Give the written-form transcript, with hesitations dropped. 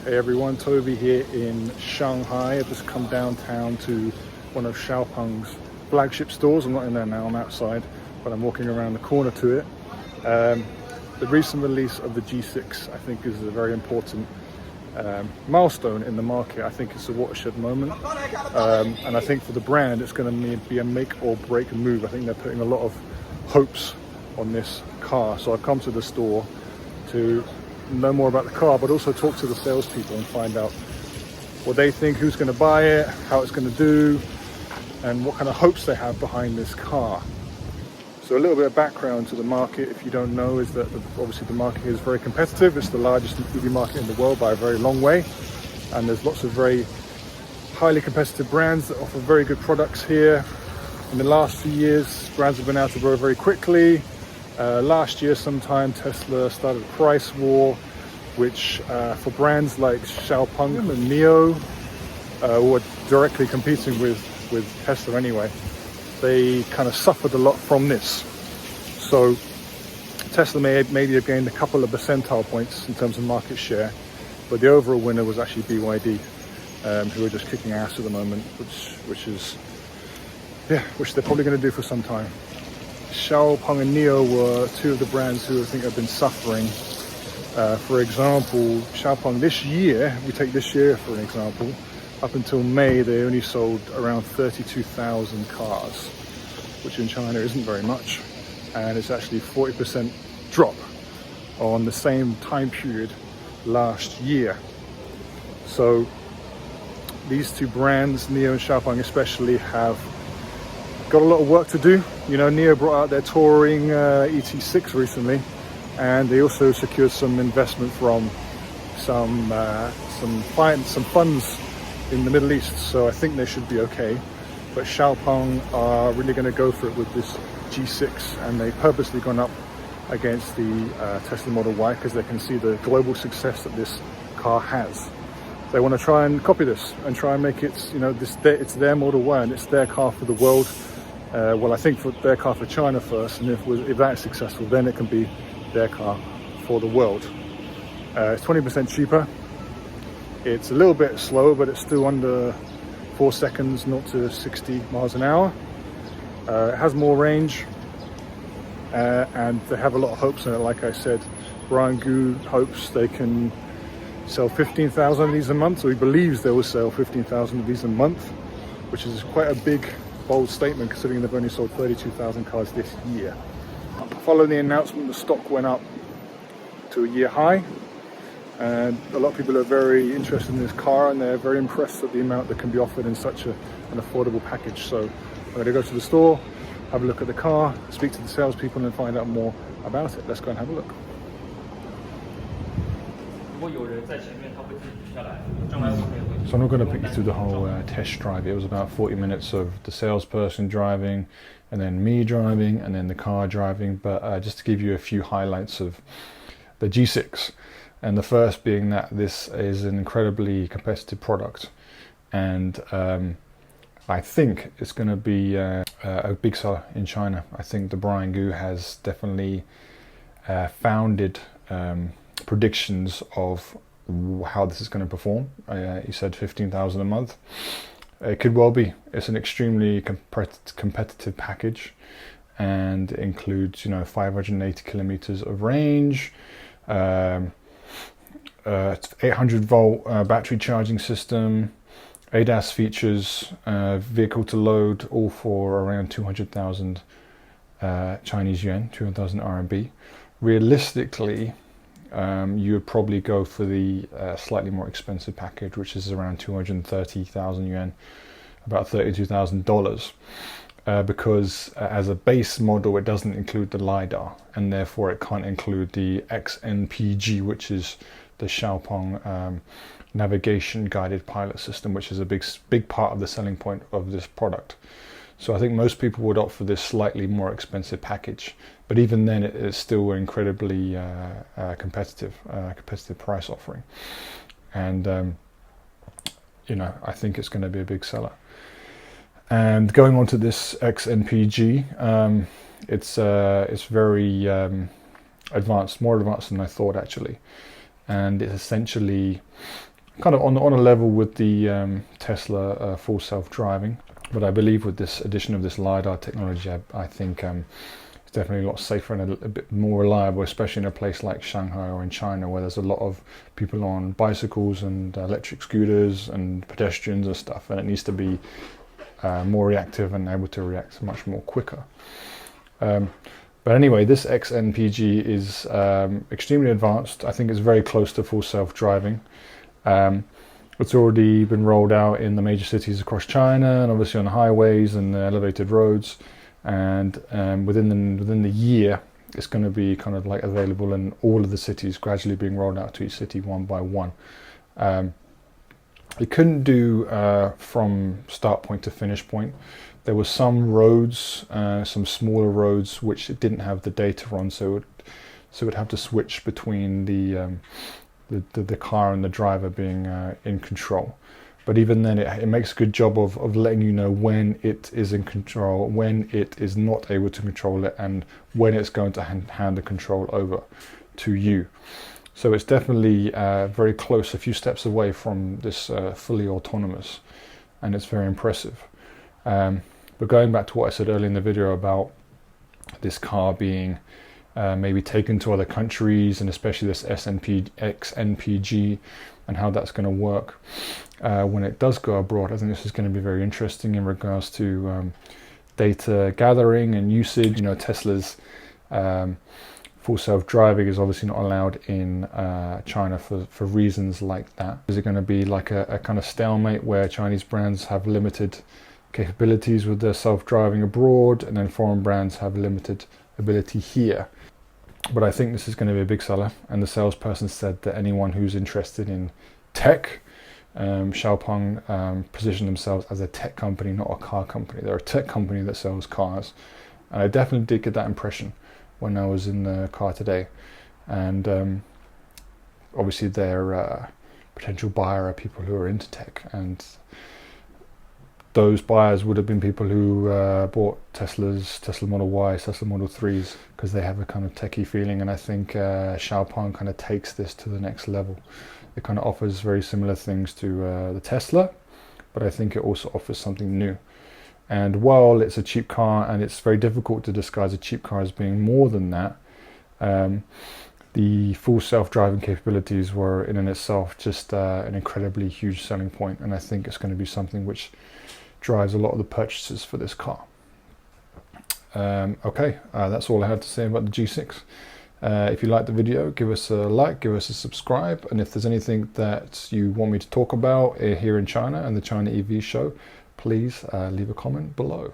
Hey everyone, Toby here in Shanghai. I've just come downtown to one of Xpeng's flagship stores. I'm not in there now, I'm outside, but I'm walking around the corner to it. The recent release of the G6 I think is a very important milestone in the market. I think it's a watershed moment, and I think for the brand it's going to be a make or break move. I think they're putting a lot of hopes on this car, so I've come to the store to know more about the car, but also talk to the salespeople and find out what they think, who's going to buy it, how it's going to do, and what kind of hopes they have behind this car. So a little bit of background to the market, if you don't know, is that obviously the market is very competitive. It's the largest EV market in the world by a very long way, and there's lots of very highly competitive brands that offer very good products here. In the last few years, brands have been able to grow very quickly. Last year sometime Tesla started a price war, which for brands like Xpeng and NIO, who are directly competing with Tesla anyway, they kind of suffered a lot from this. So Tesla maybe have gained a couple of percentile points in terms of market share, but the overall winner was actually BYD, who are just kicking ass at the moment, which they're probably going to do for some time. Xpeng and NIO were two of the brands who I think have been suffering. For example, Xpeng this year, we take this year for an example, up until May they only sold around 32,000 cars, which in China isn't very much, and it's actually 40% drop on the same time period last year. So these two brands, NIO and Xpeng especially, have got a lot of work to do. You know, NIO brought out their touring ET6 recently, and they also secured some investment from some funds in the Middle East. So I think they should be okay. But Xpeng are really going to go for it with this G6, and they've purposely gone up against the Tesla Model Y because they can see the global success that this car has. They want to try and copy this and try and make it, you know, it's their Model Y and it's their car for the world. Well, I think for their car for China first, and if that is successful, then it can be their car for the world. It's 20% cheaper. It's a little bit slower, but it's still under 4 seconds, 0 to 60 miles an hour. It has more range, and they have a lot of hopes in it. Like I said, Brian Gu hopes they can sell 15,000 of these a month, so he believes they will sell 15,000 of these a month, which is quite a big, bold statement considering they've only sold 32,000 cars this year. Following the announcement, the stock went up to a year high, and a lot of people are very interested in this car, and they're very impressed at the amount that can be offered in such an affordable package. So I'm going to go to the store, have a look at the car, speak to the salespeople and find out more about it. Let's go and have a look. So I'm not going to pick you through the whole test drive. It was about 40 minutes of the salesperson driving, and then me driving, and then the car driving. But just to give you a few highlights of the G6, and the first being that this is an incredibly competitive product, and I think it's going to be a big seller in China. I think the Brian Gu has definitely founded predictions of how this is going to perform. He said 15,000 a month. It could well be. It's an extremely competitive package, and it includes, you know, 580 kilometers of range, 800 volt battery charging system, ADAS features, vehicle to load, all for around 200,000 Chinese yuan, 200,000 RMB. Realistically, you would probably go for the slightly more expensive package, which is around 230,000 yuan, about $32,000, because as a base model it doesn't include the LiDAR, and therefore it can't include the XNPG, which is the Xpeng navigation guided pilot system, which is a big part of the selling point of this product. So I think most people would opt for this slightly more expensive package, but even then it is still an incredibly competitive price offering, and you know, I think it's going to be a big seller. And going on to this XNPG, it's very advanced, more advanced than I thought actually, and it essentially kind of on a level with the Tesla full self-driving. But I believe with this addition of this LiDAR technology, I think it's definitely a lot safer and a bit more reliable, especially in a place like Shanghai or in China, where there's a lot of people on bicycles and electric scooters and pedestrians and stuff, and it needs to be more reactive and able to react much more quicker. But anyway, this XNPG is extremely advanced. I think it's very close to full self-driving. It's already been rolled out in the major cities across China, and obviously on the highways and the elevated roads. And within the year, it's going to be kind of like available in all of the cities, gradually being rolled out to each city one by one. It couldn't do from start point to finish point. There were some roads, some smaller roads, which it didn't have the data on, so it would have to switch between the car and the driver being in control. But even then, it makes a good job of letting you know when it is in control, when it is not able to control it, and when it's going to hand the control over to you. So it's definitely very close, a few steps away from this fully autonomous, and it's very impressive. But going back to what I said earlier in the video about this car being maybe taken to other countries, and especially this XNPG, and how that's going to work when it does go abroad. I think this is going to be very interesting in regards to data gathering and usage. You know, Tesla's full self-driving is obviously not allowed in China for reasons like that. Is it going to be like a kind of stalemate where Chinese brands have limited capabilities with their self-driving abroad, and then foreign brands have limited ability here? But I think this is going to be a big seller, and the salesperson said that anyone who's interested in tech, Xpeng positioned themselves as a tech company, not a car company. They're a tech company that sells cars, and I definitely did get that impression when I was in the car today. And obviously their potential buyer are people who are into tech, and those buyers would have been people who bought Teslas, Tesla Model Y, Tesla Model 3s, because they have a kind of techie feeling. And I think Xpeng kind of takes this to the next level. It kind of offers very similar things to the Tesla, but I think it also offers something new. And while it's a cheap car, and it's very difficult to disguise a cheap car as being more than that, the full self-driving capabilities were in and itself just an incredibly huge selling point. And I think it's going to be something which drives a lot of the purchases for this car. Okay, that's all I had to say about the G6. If you liked the video, give us a like, give us a subscribe, and if there's anything that you want me to talk about here in China and the China EV show, please leave a comment below.